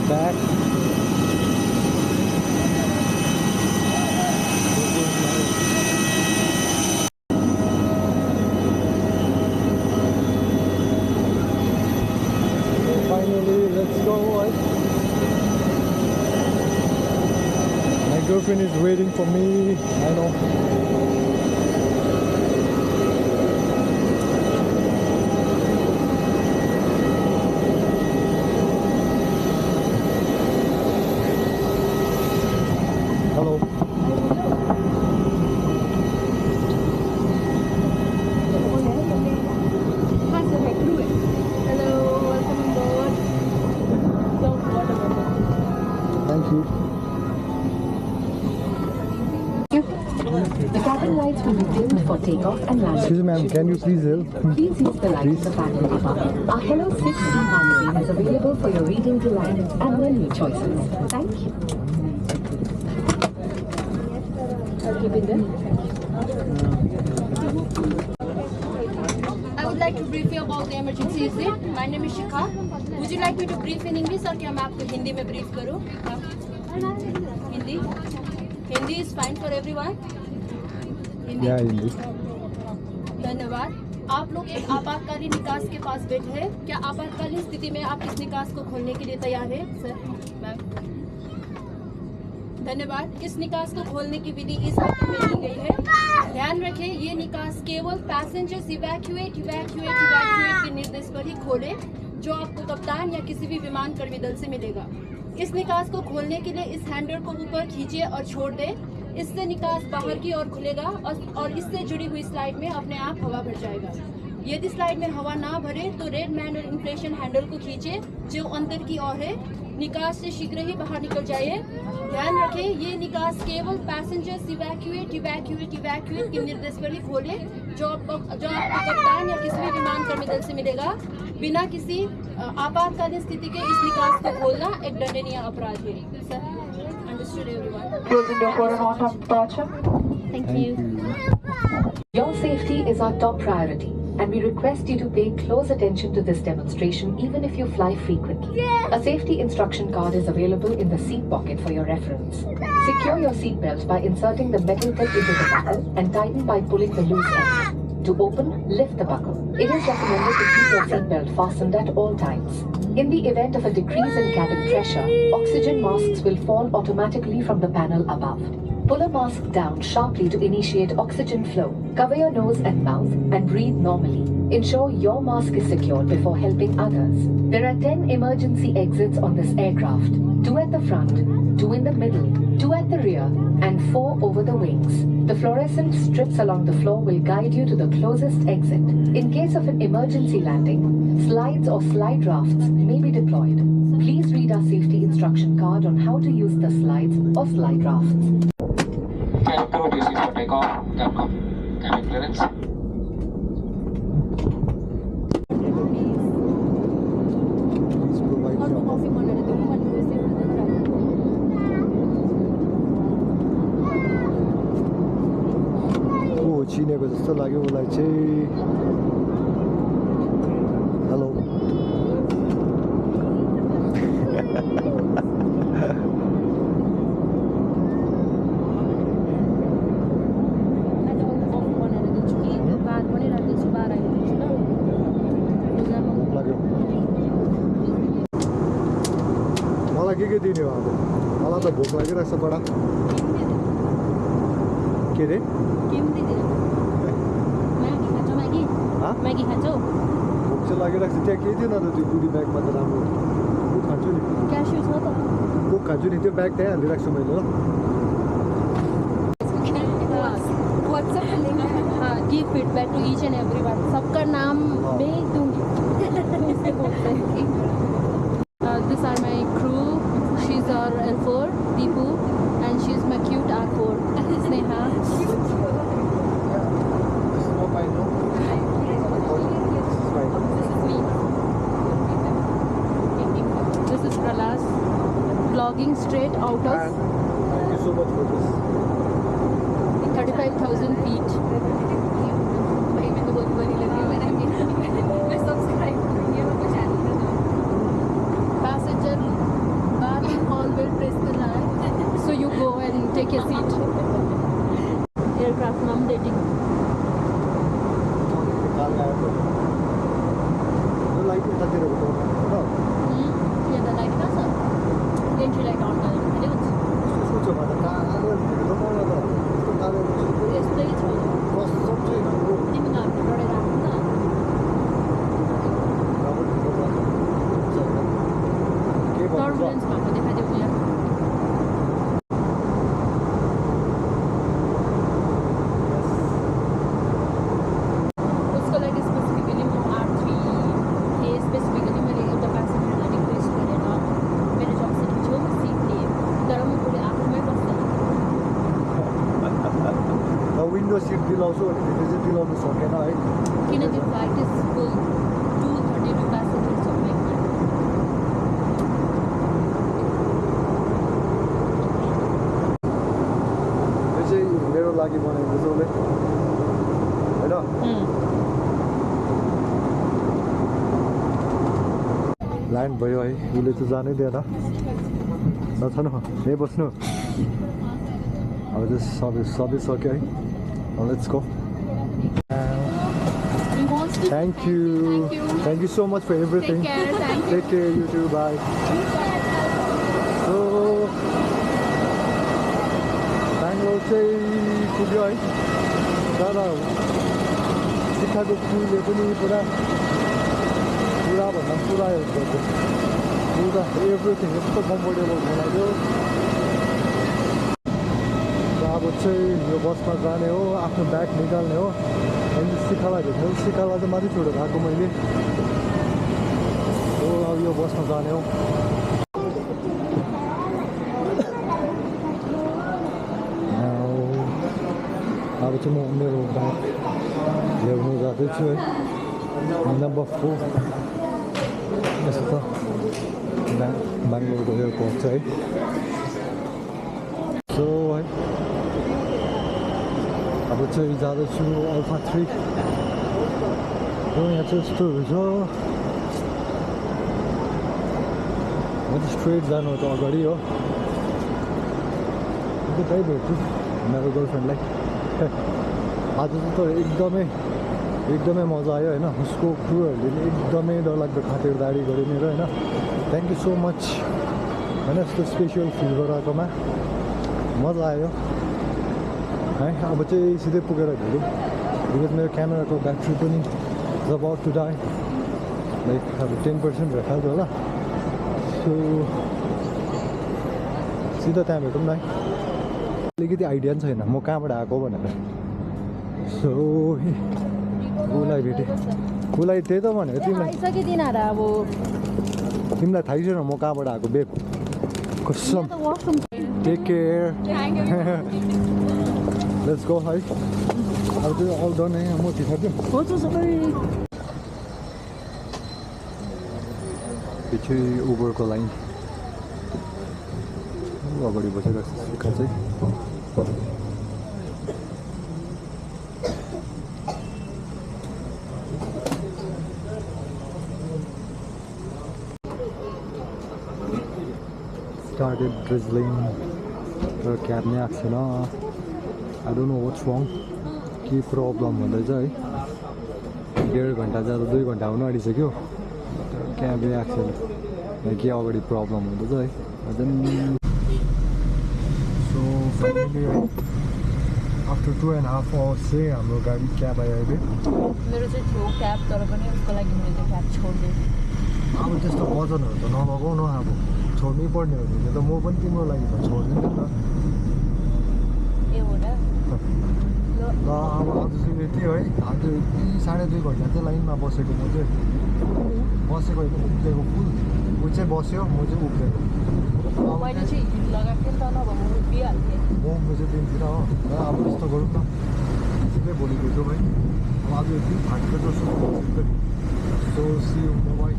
back. Finally, let's go. My girlfriend is waiting for me. I know. Hello. Thank you. The cabin lights will be dimmed for takeoff and landing. Excuse me, ma'am, can you please help? Please use the light in the panel above. Our Hello 6C magazine is available for your reading delight and menu choices. Thank you. I'll keep it there. I would like to brief you about the emergency exit. My name is Shikha. Would you like me to brief in English or क्या मैं आपको हिंदी में brief करूँ? Hindi? Hindi is fine for everyone. Hindi? Yeah, Hindi. धन्यवाद। आप लोग एक आपातकालीन निकास के पास बैठे हैं। क्या आपातकालीन स्थिति में आप इस निकास को खोलने के लिए तैयार हैं, सर? मैम। धन्यवाद। इस निकास को खोलने की विधि इस आकृति में दी गई है। ध्यान रखें, ये निकास केवल पैसेंजर्स इवैक्यूएट के निर्देश पर ही खोले, जो आपको कप्तान या किसी भी विमान कर्मी दल से मिलेगा। इस निकास को खोलने के लिए इस हैंडल को ऊपर खींचे और छोड़ दें। इससे निकास बाहर की ओर खुलेगा और इससे जुड़ी हुई स्लाइड में अपने आप हवा भर जाएगा। यदि स्लाइड में हवा ना भरे तो रेड मैनुअल इन्फ्लेशन हैंडल को खींचे जो अंदर की ओर है। निकास से शीघ्र ही बाहर निकल जाइए। ध्यान रखें, ये निकास केवल पैसेंजर्स इवैक्यूएट के निर्देश पर ही खोले, जो आपको कप्तान या किसी भी विमान कर्मी दल से मिलेगा। बिना किसी आपातकालीन स्थिति के इस निकास को खोलना एक दंडनीय अपराध है। Sir, understood everyone? Closing door for an on-time departure. Thank you. Your safety is our top priority, and we request you to pay close attention to this demonstration even if you fly frequently. A safety instruction card is available in the seat pocket for your reference. Secure your seat belt by inserting the metal clip into the buckle and tighten by pulling the loose end. To open, lift the buckle. It is recommended to keep your seat belt fastened at all times. In the event of a decrease in cabin pressure, oxygen masks will fall automatically from the panel above. Pull a mask down sharply to initiate oxygen flow. Cover your nose and mouth and breathe normally. Ensure your mask is secured before helping others. There are 10 emergency exits on this aircraft. 2 at the front, 2 in the middle, 2 at the rear, and 4 over the wings. The fluorescent strips along the floor will guide you to the closest exit. In case of an emergency landing, slides or slide rafts may be deployed. Please read our safety instruction card on how to use the slides or slide rafts. Flight crew, this is for takeoff. Cabin clearance. Please provide your चिनेको जस्तो लाग्यो उसलाई चाहिँ। Hello. मलाई के दिने हो अब? मलाई त भोक लागिरहेछ बडा। के रे? मैगी खान्छौ? भोक चाहिँ लागिरहेको छ। त्यहाँ केही थिएन त त्यो बुढी ब्यागमा त राम्रो। कोक खान्छु नि। क्यासियो छ त? कोक खान्छु नि, त्यो ब्याग त्यहाँ हालिदिरहेको छु मैले ल। व्हाट्सएप पे लिंक है। हाँ, give feedback to each and everyone. सबका नाम मैं दूंगी। These are my crew. She's our L4, Deepu, and she's my cute R4, Sneha. This is Pralash, vlogging straight out of Thank you so much for this. 35,000 feet. भाई मैं तो बहुत बुरी लगी हूँ। मैं सब्सक्राइब करूँगी आपको चैनल पे। Passenger So you go and take a seat. Aircraft mom dating. Light उतातिर हो Yeah, the light has a entry light on the hills. सोचो भने कालो भिडियो बनाउन त यस्तो कालो यस्तै छ कस्तो चाहिँ राम्रो तिमी घरमा डढेर आएको त के भन्नु टर्बुलेन्स भएको देखाइदिएको यहाँ उसको लागि स्पेसिफिकली म R3 ए स्पेसिफिकली मैले एउटा प्यासेन्जरलाई रिक्वेस्ट गरेर मेरो जबसिटी छेउमा सिट लिएँ तर म भोलि आफूमै बस्छु विन्डो सिट दिलाउँछु भने त्यो चाहिँ दिलाउनु सकेन है किनकि फ्लाइट इज फुल 232 प्यासेन्जर्स छ फ्लाइटमा यो चाहिँ मेरो लागि बनाएको छ उसले होइन ल्यान्ड भयो है उसले चाहिँ जानै दिएन नछानु यही बस्नु अब चाहिँ सबै सक्यो है let's go Thank you. Thank you so much for everything. Take care. Thank you. Take care, you too. Bye. So, Bangalore चाहिँ पुग्यो है तर शिक्षाको कुलले पनि पुरा भन्दा पुरा हेल्प गर्छ पुरा एभ्रिथिङ यस्तो कम्फोर्टेबल हुन लाग्यो अब चाहिँ यो बसमा जाने हो आफ्नो ब्याग निकाल्ने हो अनि शिखालाई भेट्ने शिखालाई चाहिँ माथि छोडेर आएको मैले हो अब यो बसमा जाने हो अब चाहिँ म मेरो ब्याग ल्याउनु जाँदैछु है नम्बर 4 यस्तो छ बेङ्गलोरको एयरपोर्ट चाहिँ है सो है अब चाहिँ जाँदैछु अल्फा 3 यहाँ चाहिँ यस्तोहरू छ म चाहिँ स्ट्रेट जानु त अगाडि हो त्यही भेट्छु मेरो गर्लफ्रेन्डलाई आज चाहिँ त एकदमै मजा आयो होइन उसको क्रुहरूले पनि एकदमै डरलाग्दो खातिरदारी गऱ्यो मेरो होइन थ्याङ्क यू सो मच होइन यस्तो स्पेसियल फिल गराएकोमा मजा आयो है अब चाहिँ सिधै पुगेर हेरौँ बिकज मेरो क्यामेराको ब्याट्री पनि is about to die like अब 10% भेटाल्छ होला सो सिधा त्यहाँ भेटौँ न है अलिकति आइडिया पनि छैन म कहाँबाट आएको भनेर सो उसलाई भेटेँ उसलाई त्यही त भनेको तिमीलाई तिमीलाई थाहै छैन म कहाँबाट आएको बेब कसम टेक केयर लेट्स गो है अब त्यो अल डन है म ठिक पछि उबरको लाइन अगाडि बसिरहेको छ शिखा चाहिँ started drizzling तर क्याब नै आएको छैन आई डोन्ट नो वाट्स रङ के प्रब्लम हुँदैछ है 1.5 घन्टा जाँदा 2 घन्टा हुन आँटिसक्यो तर क्याबै आएको छैन के अगाडि प्रब्लम हुँदैछ है झन् सो फाइनली आफ्टर 2.5 आवर्स चाहिँ हाम्रो गाडी क्याब आयो अहिले मेरो चाहिँ थियो क्याब तर पनि उसको लागि मैले क्याब छोड्दिएँ अब त्यस्तो वजनहरू त नलगाउनु अब छोड्नै पर्ने हो भने त म पनि तिम्रो लागि त छोड्दिनँ नि त ए हो र ल अब आज चाहिँ यति है आज 2.5 घन्टा चाहिँ लाइनमा बसेको म चाहिँ बसेको उक्लेको फुल ऊ चाहिँ बस्यो म चाहिँ उक्लेको मैले चाहिँ हिल लगाएको थिएँ नि त नभए म उभिहाल्थेँ म चाहिँ दिन्थिनँ हो र अब यस्तो गरौँ न सिधै भोलि भेटौँ है अब आज यति फाटेको जस्तो सो सी यू बाइ